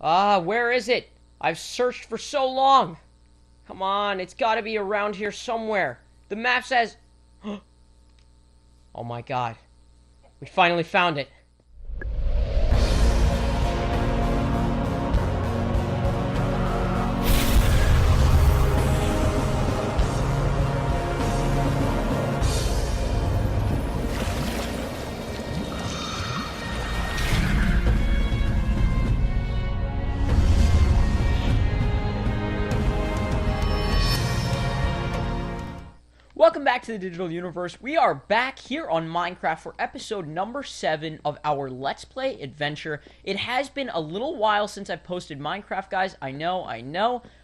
Where is it? I've searched for so long. Come on, it's gotta be around here somewhere. The map says... Oh my god. We finally found it. Welcome back to the Digital Universe. We are back here on Minecraft for episode number 7 of our Let's Play adventure. It has been a little while since I've posted Minecraft, guys. I know.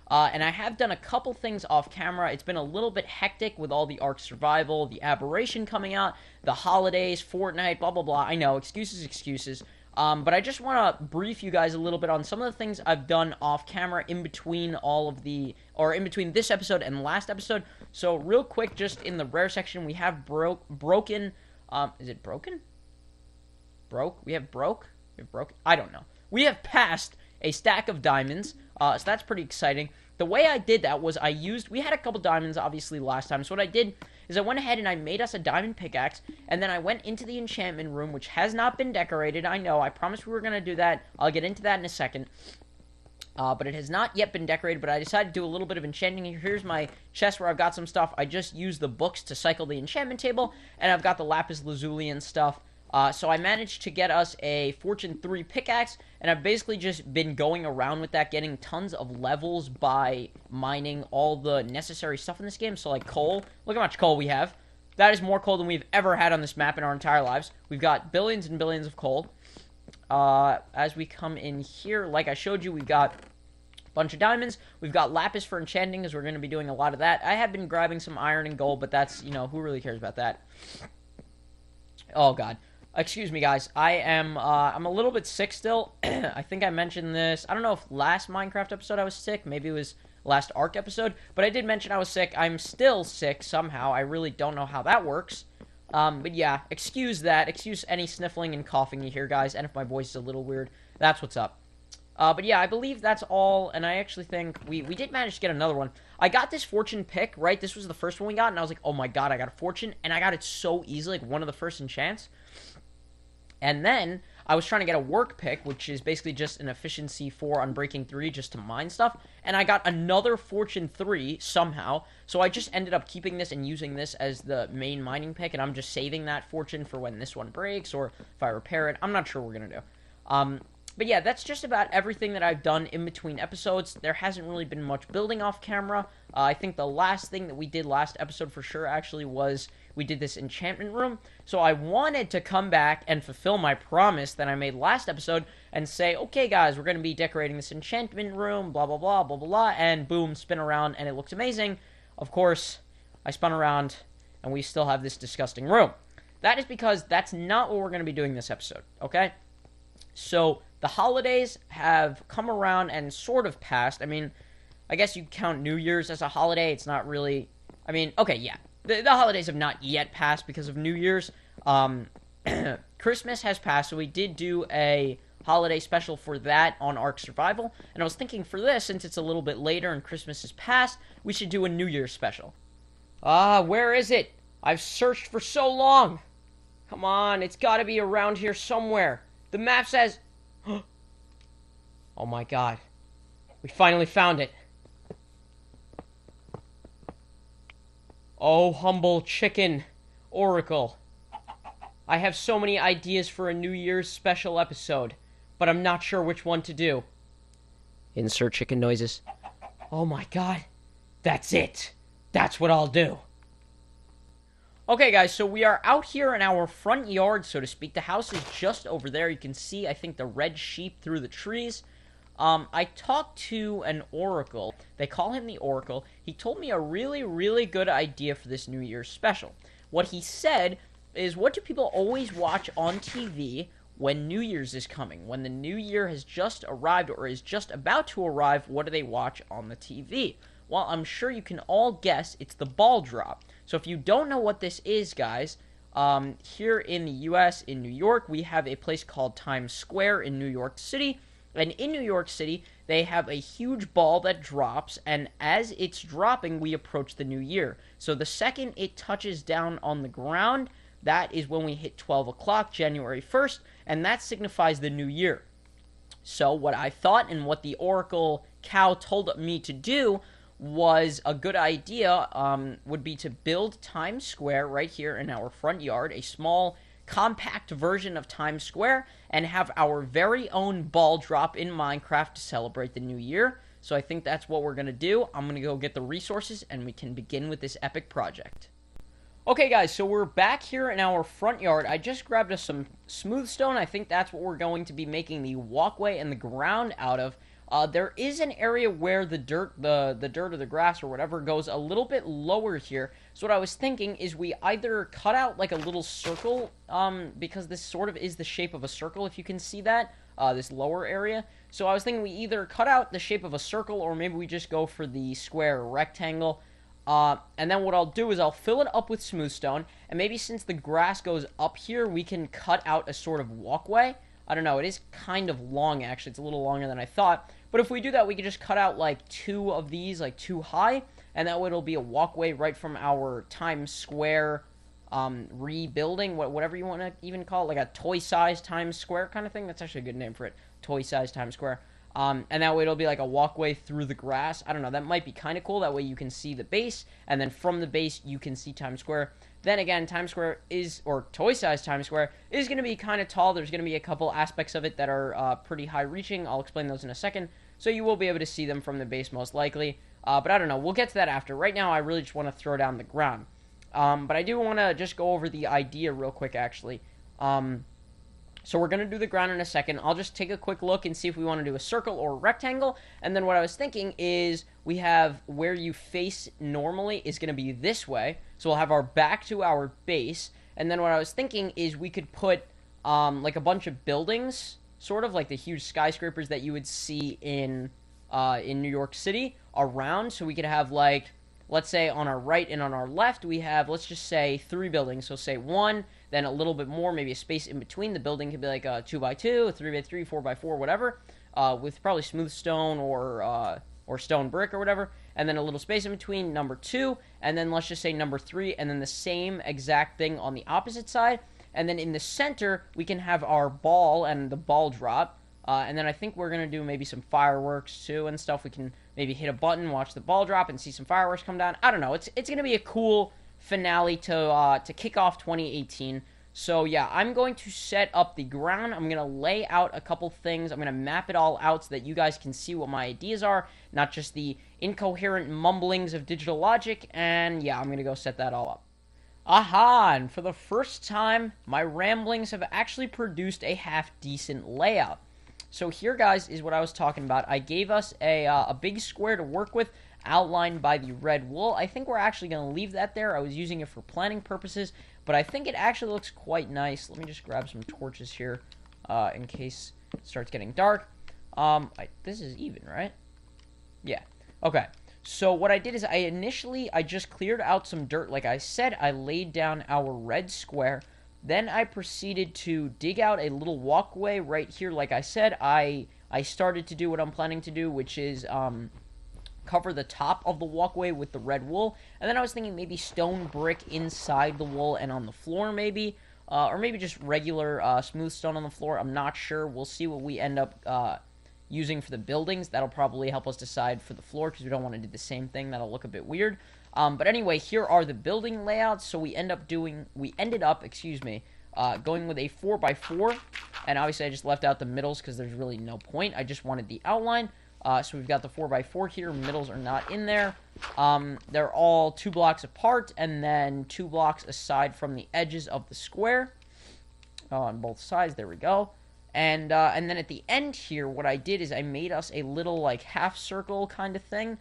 And I have done a couple things off camera. It's been a little bit hectic with all the Ark Survival, the Aberration coming out, the holidays, Fortnite, blah, blah, blah. I know, excuses. But I just want to brief you guys a little bit on some of the things I've done off camera in between in between this episode and last episode. So real quick, just in the rare section, we have broken, is it broken? We have broke? I don't know. We have passed a stack of diamonds, so that's pretty exciting. The way I did that was we had a couple diamonds, obviously, last time. So what I did is I went ahead and I made us a diamond pickaxe, and then I went into the enchantment room, which has not been decorated. I know, I promised we were going to do that. I'll get into that in a second. But it has not yet been decorated, but I decided to do a little bit of enchanting. Here's my chest where I've got some stuff. I just used the books to cycle the enchantment table, and I've got the lapis lazuli and stuff. So I managed to get us a Fortune 3 pickaxe, and I've basically just been going around with that, getting tons of levels by mining all the necessary stuff in this game. So like coal, look how much coal we have. That is more coal than we've ever had on this map in our entire lives. We've got billions and billions of coal. As we come in here, like I showed you, we've got a bunch of diamonds. We've got lapis for enchanting, because we're going to be doing a lot of that. I have been grabbing some iron and gold, but that's, who really cares about that? Oh, God. Excuse me, guys. I'm a little bit sick still. I think I mentioned this. I don't know if last Minecraft episode I was sick. Maybe it was last Ark episode. But I did mention I was sick. I'm still sick somehow. I really don't know how that works. But yeah, excuse that. Excuse any sniffling and coughing you hear, guys. And if my voice is a little weird, that's what's up. But yeah, I believe that's all. And I actually think we did manage to get another one. I got this fortune pick, right? This was the first one we got. And I was like, oh my god, I got a fortune. And I got it so easily, like one of the first enchants. And then I was trying to get a work pick, which is basically just an efficiency 4 on breaking 3 just to mine stuff. And I got another fortune 3 somehow. So I just ended up keeping this and using this as the main mining pick. And I'm just saving that fortune for when this one breaks or if I repair it. I'm not sure what we're going to do. But yeah, that's just about everything that I've done in between episodes. There hasn't really been much building off camera. I think the last thing that we did last episode for sure actually was we did this enchantment room. So I wanted to come back and fulfill my promise that I made last episode and say, okay guys, we're going to be decorating this enchantment room, blah, blah, blah, blah, blah, blah, and boom, spin around and it looks amazing. Of course, I spun around and we still have this disgusting room. That is because that's not what we're going to be doing this episode, okay? So the holidays have come around and sort of passed. I mean, I guess you count New Year's as a holiday. It's not really... I mean, okay, yeah. The holidays have not yet passed because of New Year's. Christmas has passed, so we did do a holiday special for that on Ark Survival. And I was thinking for this, since it's a little bit later and Christmas is past, we should do a New Year's special. Where is it? I've searched for so long. Come on, it's gotta be around here somewhere. The map says... Oh my god. We finally found it. Oh, humble chicken oracle. I have so many ideas for a New Year's special episode, but I'm not sure which one to do. Insert chicken noises. Oh my god. That's it. That's what I'll do. Okay, guys, so we are out here in our front yard, so to speak. The house is just over there. You can see, I think, the red sheep through the trees. I talked to an oracle. They call him the Oracle. He told me a really, really good idea for this New Year's special. What he said is, what do people always watch on TV when New Year's is coming? When the New Year has just arrived or is just about to arrive, what do they watch on the TV? Well, I'm sure you can all guess it's the ball drop. So if you don't know what this is, guys, here in the U.S., in New York, we have a place called Times Square in New York City. And in New York City, they have a huge ball that drops, and as it's dropping, we approach the new year. So the second it touches down on the ground, that is when we hit 12 o'clock, January 1st, and that signifies the new year. So what I thought and what the Oracle cow told me to do was a good idea, would be to build Times Square right here in our front yard, a small compact version of Times Square, and have our very own ball drop in Minecraft to celebrate the new year. So I think that's what we're going to do. I'm going to go get the resources, and we can begin with this epic project. Okay, guys, so we're back here in our front yard. I just grabbed us some smooth stone. I think that's what we're going to be making the walkway and the ground out of. There is an area where the dirt, the dirt or the grass or whatever goes a little bit lower here. So what I was thinking is we either cut out like a little circle, because this sort of is the shape of a circle, if you can see that, this lower area. So I was thinking we either cut out the shape of a circle or maybe we just go for the square or rectangle. And then what I'll do is I'll fill it up with smooth stone, and maybe since the grass goes up here, we can cut out a sort of walkway. I don't know, it is kind of long, actually. It's a little longer than I thought. But if we do that, we can just cut out, like, 2 of these, like, 2 high, and that way it'll be a walkway right from our Times Square rebuilding, whatever you want to even call it, like a toy-sized Times Square kind of thing. That's actually a good name for it, toy-sized Times Square. And that way it'll be like a walkway through the grass. I don't know, that might be kind of cool. That way you can see the base, and then from the base you can see Times Square. Then again, Times Square is, or toy-sized Times Square, is going to be kind of tall. There's going to be a couple aspects of it that are pretty high-reaching. I'll explain those in a second. So you will be able to see them from the base most likely. But I don't know, we'll get to that after. Right now I really just want to throw down the ground. But I do want to just go over the idea real quick, actually. So we're going to do the ground in a second. I'll just take a quick look and see if we want to do a circle or a rectangle. And then what I was thinking is we have where you face normally is going to be this way. So we'll have our back to our base. And then what I was thinking is we could put like a bunch of buildings, sort of like the huge skyscrapers that you would see in New York City around. So we could have like, let's say on our right and on our left, we have, let's just say 3 buildings. So say 1, then a little bit more, maybe a space in between. The building could be like a 2x2, a 3x3, 4x4, whatever, with probably smooth stone or stone brick or whatever. And then a little space in between, number 2, and then let's just say number 3, and then the same exact thing on the opposite side. And then in the center, we can have our ball and the ball drop. And then I think we're going to do maybe some fireworks too and stuff. We can maybe hit a button, watch the ball drop, and see some fireworks come down. I don't know. It's going to be a cool finale to kick off 2018. So yeah, I'm going to set up the ground. I'm going to lay out a couple things. I'm going to map it all out so that you guys can see what my ideas are, not just the incoherent mumblings of digital logic. And yeah, I'm going to go set that all up. Aha! And for the first time, my ramblings have actually produced a half-decent layout. So here, guys, is what I was talking about. I gave us a big square to work with, outlined by the red wool. I think we're actually going to leave that there. I was using it for planning purposes, but I think it actually looks quite nice. Let me just grab some torches here in case it starts getting dark. This is even, right? Yeah. Okay. So what I did is I just cleared out some dirt. Like I said, I laid down our red square. Then I proceeded to dig out a little walkway right here. Like I said, I started to do what I'm planning to do, which is cover the top of the walkway with the red wool. And then I was thinking maybe stone brick inside the wool and on the floor maybe. Or maybe just regular smooth stone on the floor. I'm not sure. We'll see what we end up using for the buildings. That'll probably help us decide for the floor because we don't want to do the same thing. That'll look a bit weird. But anyway, here are the building layouts. So we ended up, going with a 4x4, and obviously I just left out the middles because there's really no point. I just wanted the outline. So we've got the 4x4 here. Middles are not in there. They're all 2 blocks apart, and then 2 blocks aside from the edges of the square on both sides. There we go. And then at the end here, what I did is I made us a little like half circle kind of thing.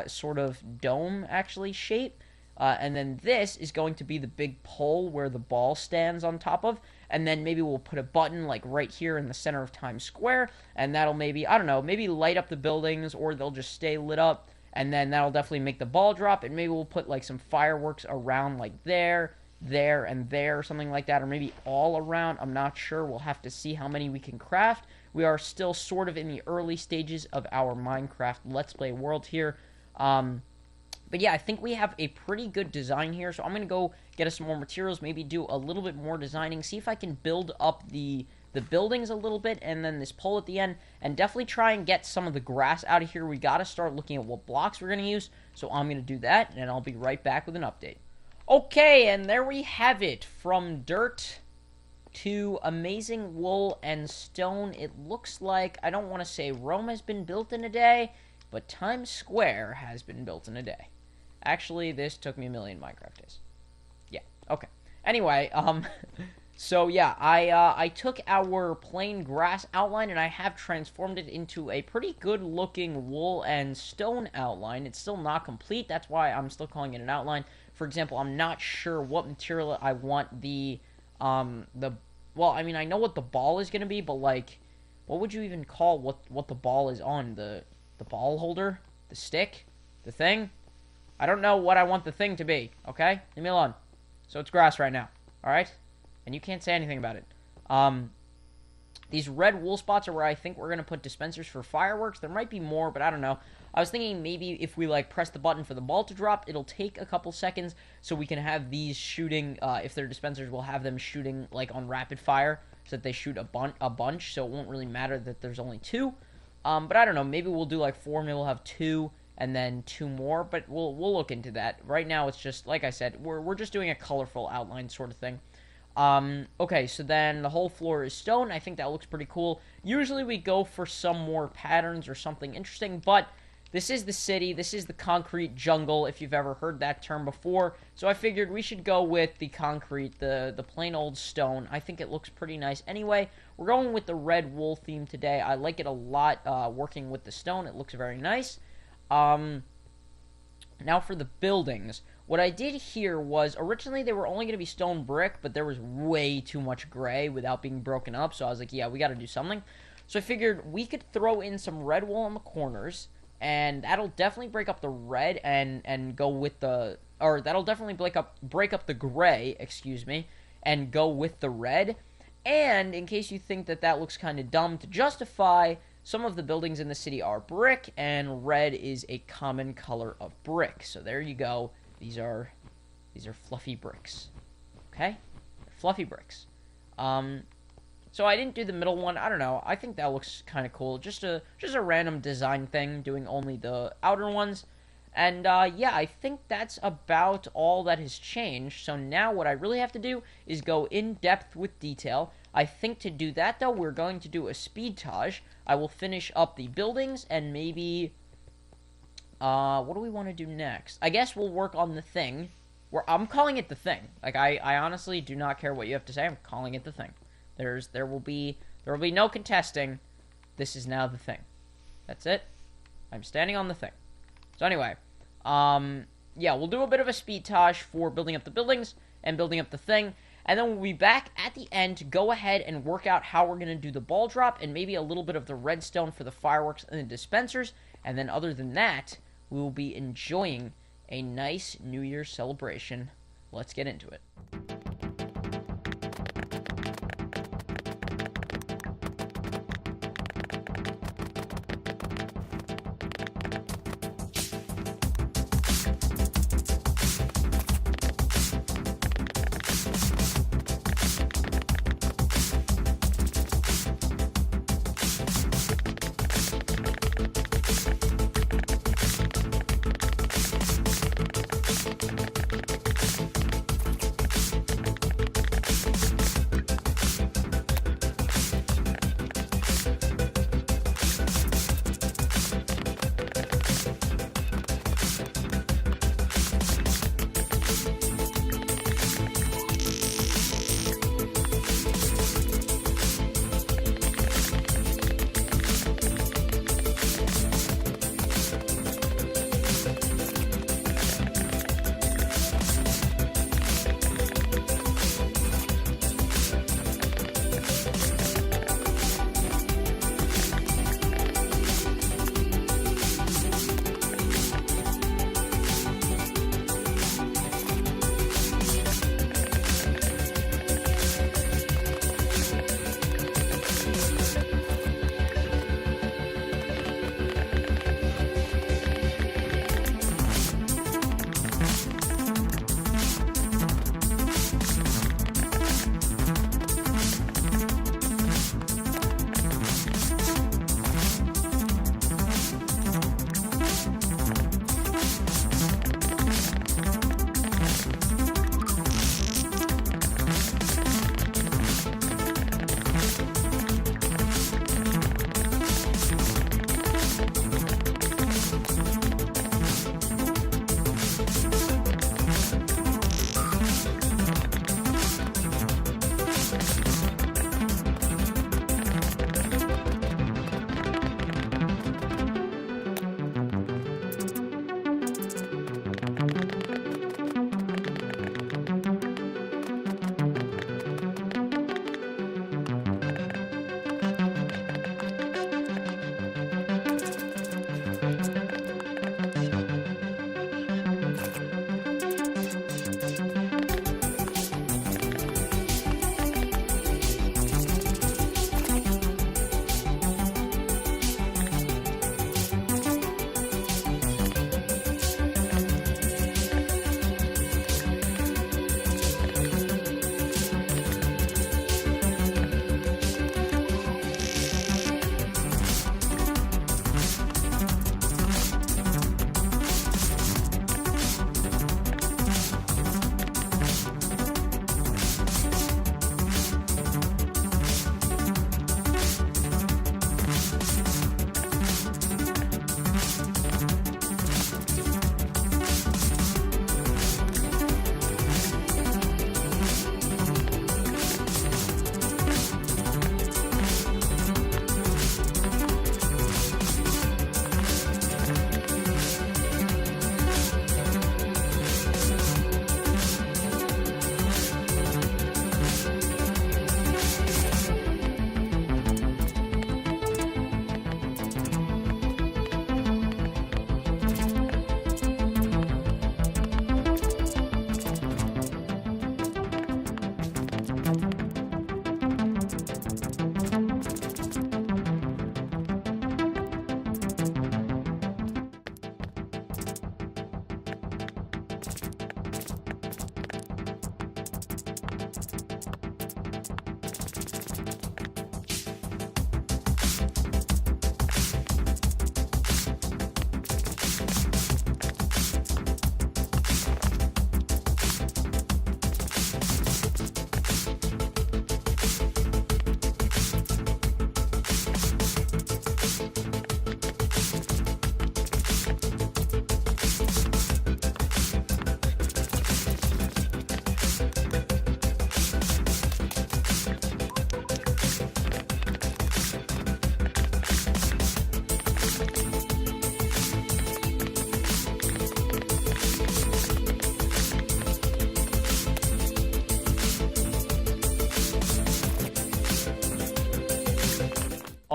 Sort of dome, actually, shape. And then this is going to be the big pole where the ball stands on top of. And then maybe we'll put a button, like, right here in the center of Times Square. And that'll maybe, I don't know, maybe light up the buildings, or they'll just stay lit up. And then that'll definitely make the ball drop. And maybe we'll put, like, some fireworks around, like, there, and there, or something like that. Or maybe all around. I'm not sure. We'll have to see how many we can craft. We are still sort of in the early stages of our Minecraft Let's Play world here. But yeah, I think we have a pretty good design here, so I'm going to go get us some more materials, maybe do a little bit more designing, see if I can build up the buildings a little bit, and then this pole at the end, and definitely try and get some of the grass out of here. We got to start looking at what blocks we're going to use, so I'm going to do that, and I'll be right back with an update. Okay, and there we have it. From dirt to amazing wool and stone, it looks like, I don't want to say Rome has been built in a day, but Times Square has been built in a day. Actually, this took me a million Minecraft days. Yeah, okay. Anyway, so yeah, I took our plain grass outline and I have transformed it into a pretty good looking wool and stone outline. It's still not complete, that's why I'm still calling it an outline. For example, I'm not sure what material I want well, I mean, I know what the ball is going to be, but like, what would you even call what the ball is on? The ball holder? The stick? The thing? I don't know what I want the thing to be, okay? Leave me alone. So it's grass right now, alright? And you can't say anything about it. These red wool spots are where I think we're going to put dispensers for fireworks. There might be more, but I don't know. I was thinking maybe if we, like, press the button for the ball to drop, it'll take a couple seconds so we can have these shooting, if they're dispensers, we'll have them shooting, like, on rapid fire so that they shoot a bunch, so it won't really matter that there's only two. But I don't know. Maybe we'll do, like, 4, maybe we'll have 2, and then 2 more, but we'll look into that. Right now, it's just, like I said, we're just doing a colorful outline sort of thing. Okay, so then the whole floor is stone. I think that looks pretty cool. Usually we go for some more patterns or something interesting, but this is the city. This is the concrete jungle, if you've ever heard that term before. So I figured we should go with the concrete, the plain old stone. I think it looks pretty nice. Anyway, we're going with the red wool theme today. I like it a lot, working with the stone. It looks very nice. Now for the buildings. What I did here was, originally they were only going to be stone brick, but there was way too much gray without being broken up, so I was like, yeah, we got to do something. So I figured we could throw in some red wool on the corners, and that'll definitely break up the red and go with the, or that'll definitely break up the gray, excuse me, and go with the red. And in case you think that looks kind of dumb, to justify, some of the buildings in the city are brick, and red is a common color of brick. So there you go. These are fluffy bricks. Okay? Fluffy bricks. So I didn't do the middle one. I don't know. I think that looks kind of cool. Just a random design thing, doing only the outer ones. And yeah, I think that's about all that has changed. So now what I really have to do is go in depth with detail. I think to do that, though, we're going to do a speedtage. I will finish up the buildings and maybe, what do we want to do next? I guess we'll work on the thing. I'm calling it the thing. Like, I honestly do not care what you have to say. I'm calling it the thing. There will be no contesting. This is now the thing. That's it. I'm standing on the thing. So anyway, yeah, we'll do a bit of a speedtage for building up the buildings and building up the thing. And then we'll be back at the end to go ahead and work out how we're going to do the ball drop and maybe a little bit of the redstone for the fireworks and the dispensers. And then other than that, we will be enjoying a nice New Year's celebration. Let's get into it.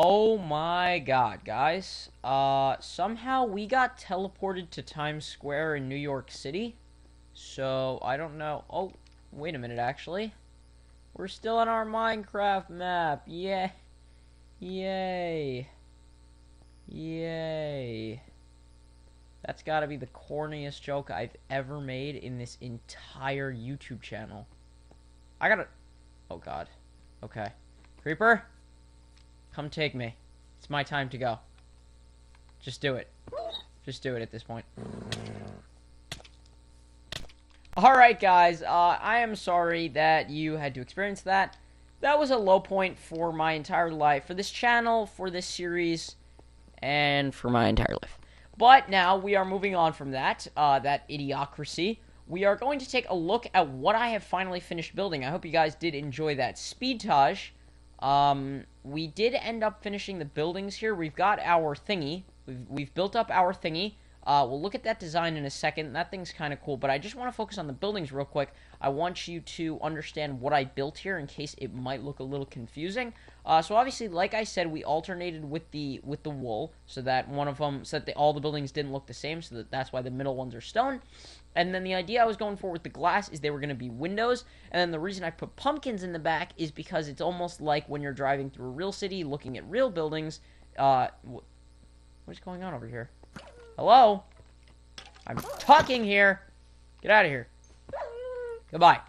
Oh my god, guys. Somehow we got teleported to Times Square in New York City. So, I don't know. Oh, wait a minute, actually. We're still on our Minecraft map. Yeah. Yay. Yay. That's gotta be the corniest joke I've ever made in this entire YouTube channel. I gotta... Oh, God. Okay. Creeper? Come take me. It's my time to go. Just do it. Just do it at this point. Alright, guys. I am sorry that you had to experience that. That was a low point for my entire life. For this channel, for this series, and for my entire life. But now we are moving on from that, that idiocracy. We are going to take a look at what I have finally finished building. I hope you guys did enjoy that speedtage. We did end up finishing the buildings here. We've got our thingy. We've built up our thingy. We'll look at that design in a second. That thing's kind of cool, but I just want to focus on the buildings real quick. I want you to understand what I built here in case it might look a little confusing. So obviously, like I said, we alternated with the wool so that one of them, so that all the buildings didn't look the same, so that's why the middle ones are stone. And then the idea I was going for with the glass is they were going to be windows. And then the reason I put pumpkins in the back is because it's almost like when you're driving through a real city, looking at real buildings. What is going on over here? Hello? I'm talking here. Get out of here. Goodbye.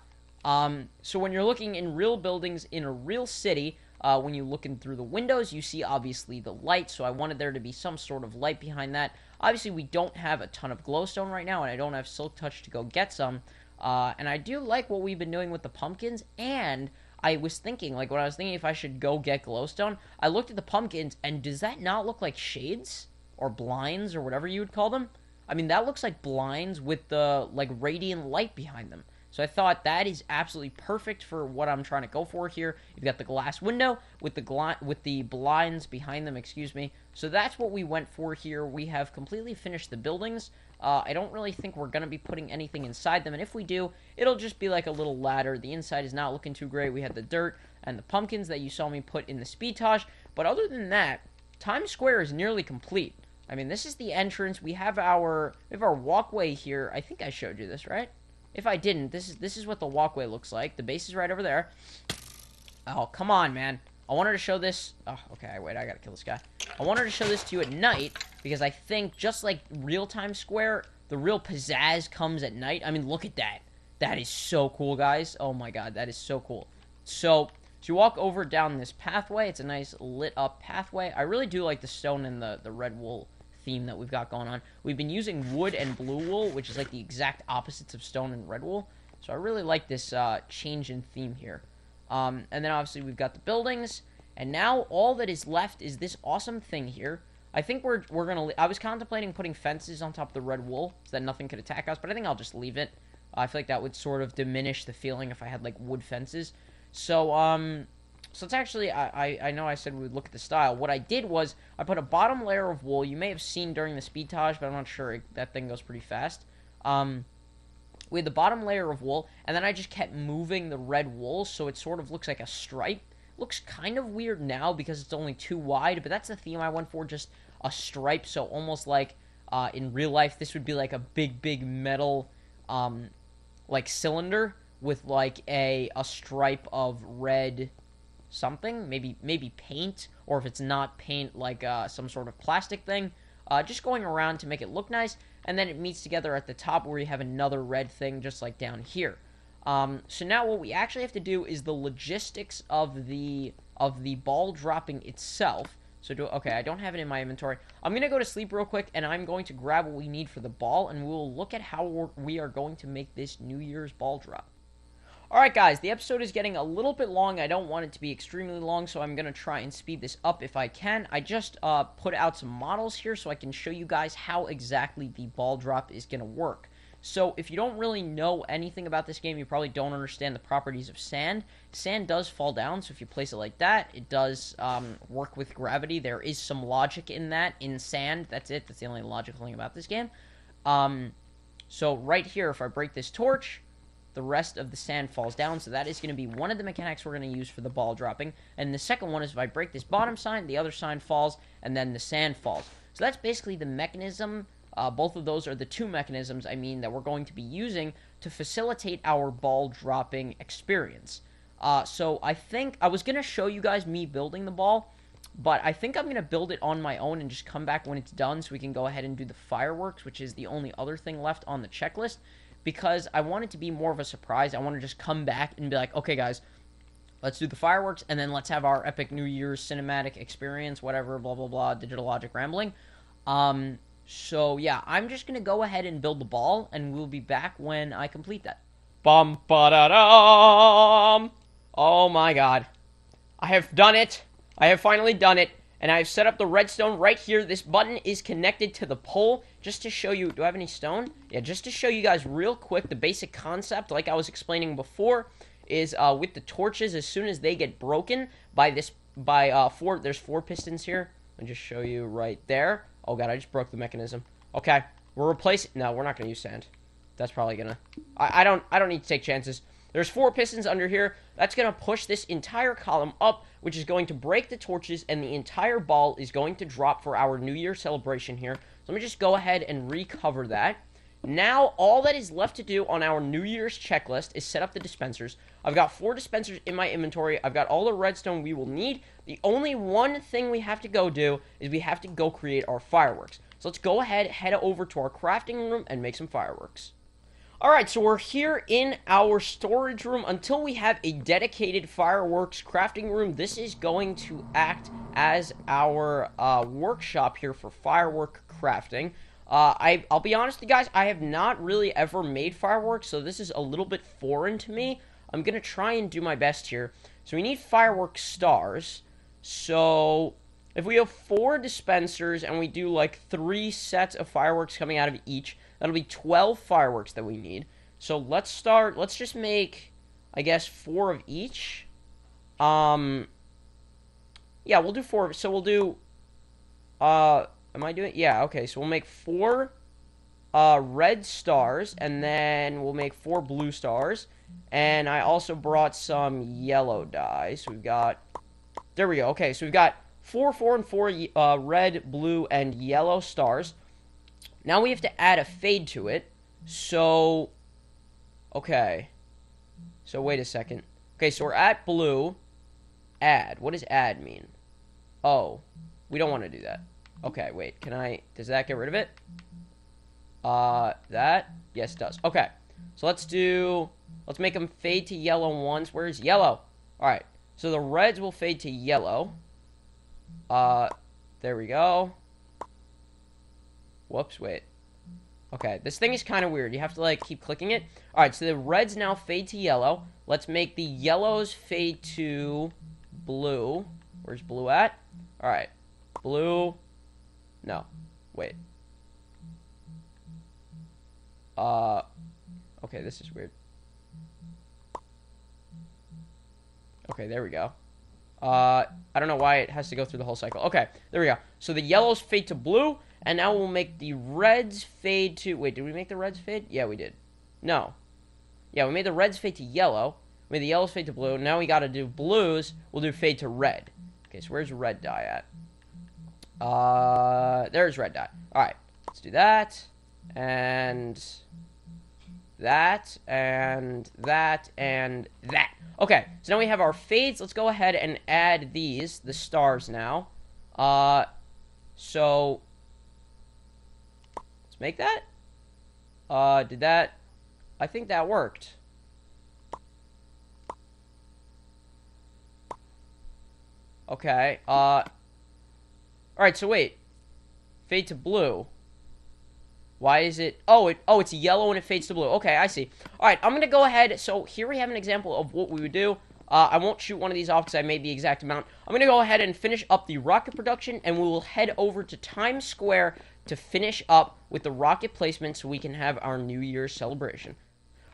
So when you're looking in real buildings in a real city, when you're looking through the windows, you see obviously the light, so I wanted there to be some sort of light behind that. Obviously, we don't have a ton of glowstone right now, and I don't have silk touch to go get some. And I do like what we've been doing with the pumpkins, and I was thinking, like, when I was thinking if I should go get glowstone, I looked at the pumpkins, and does that not look like shades? Or blinds, or whatever you would call them? I mean, that looks like blinds with the, like, radiant light behind them. So I thought that is absolutely perfect for what I'm trying to go for here. You've got the glass window with the blinds behind them, excuse me. So that's what we went for here. We have completely finished the buildings. I don't really think we're going to be putting anything inside them, and if we do, it'll just be like a little ladder. The inside is not looking too great. We had the dirt and the pumpkins that you saw me put in the speedtage, but other than that, Times Square is nearly complete. I mean, this is the entrance. We have our walkway here. I think I showed you this, right? If I didn't, this is what the walkway looks like. The base is right over there. Oh, come on, man. I wanted to show this. Oh, okay, wait, I gotta kill this guy. I wanted to show this to you at night because I think just like real Times Square, the real pizzazz comes at night. I mean, look at that. That is so cool, guys. Oh my god, that is so cool. So you walk over down this pathway. It's a nice lit up pathway. I really do like the stone and the red wool theme that we've got going on. We've been using wood and blue wool, which is like the exact opposites of stone and red wool. So I really like this change in theme here. And then obviously we've got the buildings, and now all that is left is this awesome thing here. I think we're gonna. I was contemplating putting fences on top of the red wool so that nothing could attack us, but I think I'll just leave it. I feel like that would sort of diminish the feeling if I had like wood fences. So so it's actually, I know I said we would look at the style. What I did was, I put a bottom layer of wool. You may have seen during the speedtage, but I'm not sure. That thing goes pretty fast. We had the bottom layer of wool, and then I just kept moving the red wool, so it sort of looks like a stripe. Looks kind of weird now because it's only too wide, but that's the theme I went for, just a stripe, so almost like, in real life, this would be like a big metal, like, cylinder with, like, a stripe of red something, maybe paint, or if it's not paint, like some sort of plastic thing, just going around to make it look nice, and then it meets together at the top where you have another red thing just like down here. So now what we actually have to do is the logistics of the ball dropping itself. So okay, I don't have it in my inventory. I'm gonna go to sleep real quick, and I'm going to grab what we need for the ball, and we'll look at how we are going to make this New Year's ball drop. Alright guys, the episode is getting a little bit long. I don't want it to be extremely long, so I'm going to try and speed this up if I can. I just put out some models here so I can show you guys how exactly the ball drop is going to work. So if you don't really know anything about this game, you probably don't understand the properties of sand. Sand does fall down, so if you place it like that, it does work with gravity. There is some logic in that, in sand. That's it. That's the only logical thing about this game. So right here, if I break this torch, the rest of the sand falls down. So that is going to be one of the mechanics we're going to use for the ball dropping. And the second one is if I break this bottom sign, the other sign falls, and then the sand falls. So that's basically the mechanism. Both of those are the two mechanisms, that we're going to be using to facilitate our ball dropping experience. So I think I was going to show you guys me building the ball, but I think I'm going to build it on my own and just come back when it's done so we can go ahead and do the fireworks, which is the only other thing left on the checklist, because I want it to be more of a surprise. I want to just come back and be like, okay, guys, let's do the fireworks, and then let's have our epic New Year's cinematic experience, whatever, blah, blah, blah, Digital Logic rambling. So, yeah, I'm just going to go ahead and build the ball, and we'll be back when I complete that. Bum-ba-da-dum! Oh, my God. I have done it. I have finally done it, and I've set up the redstone right here. This button is connected to the pole, just to show you... Do I have any stone? Yeah, just to show you guys real quick the basic concept, like I was explaining before, is with the torches, as soon as they get broken there's 4 pistons here. I'll just show you right there. Oh, God, I just broke the mechanism. Okay, we're replacing... No, we're not going to use sand. That's probably going to... I don't need to take chances. There's 4 pistons under here. That's going to push this entire column up, which is going to break the torches, and the entire ball is going to drop for our New Year celebration here. So let me just go ahead and recover that. Now, all that is left to do on our New Year's checklist is set up the dispensers. I've got 4 dispensers in my inventory. I've got all the redstone we will need. The only one thing we have to go do is we have to go create our fireworks. So let's go ahead, head over to our crafting room, and make some fireworks. Alright, so we're here in our storage room. Until we have a dedicated fireworks crafting room, this is going to act as our workshop here for firework crafting. I'll be honest with you guys, I have not really ever made fireworks, so this is a little bit foreign to me. I'm going to try and do my best here. So we need firework stars. So if we have 4 dispensers and we do like 3 sets of fireworks coming out of each, that'll be 12 fireworks that we need. So let's just make, I guess, 4 of each. Yeah, we'll do 4. So we'll do, am I doing, yeah, okay. So we'll make 4 red stars, and then we'll make 4 blue stars. And I also brought some yellow dye. So we've got, there we go. Okay, so we've got 4, 4, and 4 red, blue, and yellow stars. Now we have to add a fade to it. So, okay. So wait a second. Okay, so we're at blue. Add. What does add mean? Oh, we don't want to do that. Okay, wait. Does that get rid of it? That? Yes, it does. Okay. So let's make them fade to yellow once. Where's yellow? Alright. So the reds will fade to yellow. There we go. Whoops, wait. Okay, this thing is kind of weird. You have to, like, keep clicking it. Alright, so the reds now fade to yellow. Let's make the yellows fade to blue. Where's blue at? Alright. Blue. No. Wait. Okay, this is weird. Okay, there we go. I don't know why it has to go through the whole cycle. Okay, there we go. So the yellows fade to blue, and now we'll make the reds fade to... Wait, did we make the reds fade? Yeah, we did. No. Yeah, we made the reds fade to yellow. We made the yellows fade to blue. Now we gotta do blues. We'll do fade to red. Okay, so where's red dye at? There's red dye. Alright, let's do that. And... that, and that, and that. Okay, so now we have our fades. Let's go ahead and add these, the stars now. So, let's make that. Did that? I think that worked. Okay, alright, so wait. Fade to blue. Why is it... Oh, it's yellow and it fades to blue. Okay, I see. Alright, I'm going to go ahead. So here we have an example of what we would do. I won't shoot one of these off because I made the exact amount. I'm going to go ahead and finish up the rocket production, and we will head over to Times Square to finish up with the rocket placement so we can have our New Year's celebration.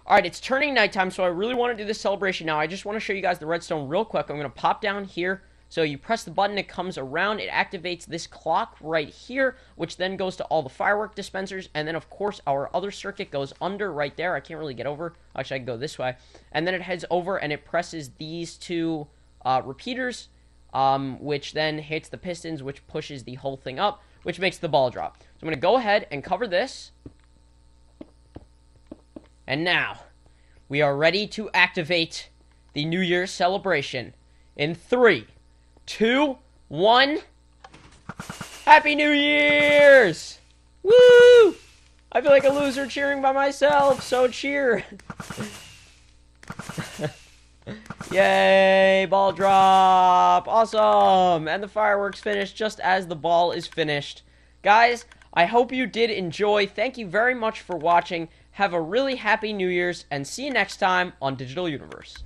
Alright, it's turning nighttime, so I really want to do this celebration now. I just want to show you guys the redstone real quick. I'm going to pop down here So you press the button, it comes around, it activates this clock right here, which then goes to all the firework dispensers, and then, of course, our other circuit goes under right there. I can't really get over. Actually, I can go this way. And then it heads over, and it presses these two repeaters, which then hits the pistons, which pushes the whole thing up, which makes the ball drop. So I'm going to go ahead and cover this. And now, we are ready to activate the New Year's celebration in 3, 2, 1. Happy New Year's! Woo! I feel like a loser cheering by myself, so cheer! Yay! Ball drop! Awesome! And the fireworks finished just as the ball is finished. Guys, I hope you did enjoy. Thank you very much for watching. Have a really happy New Year's, and see you next time on Digital Universe.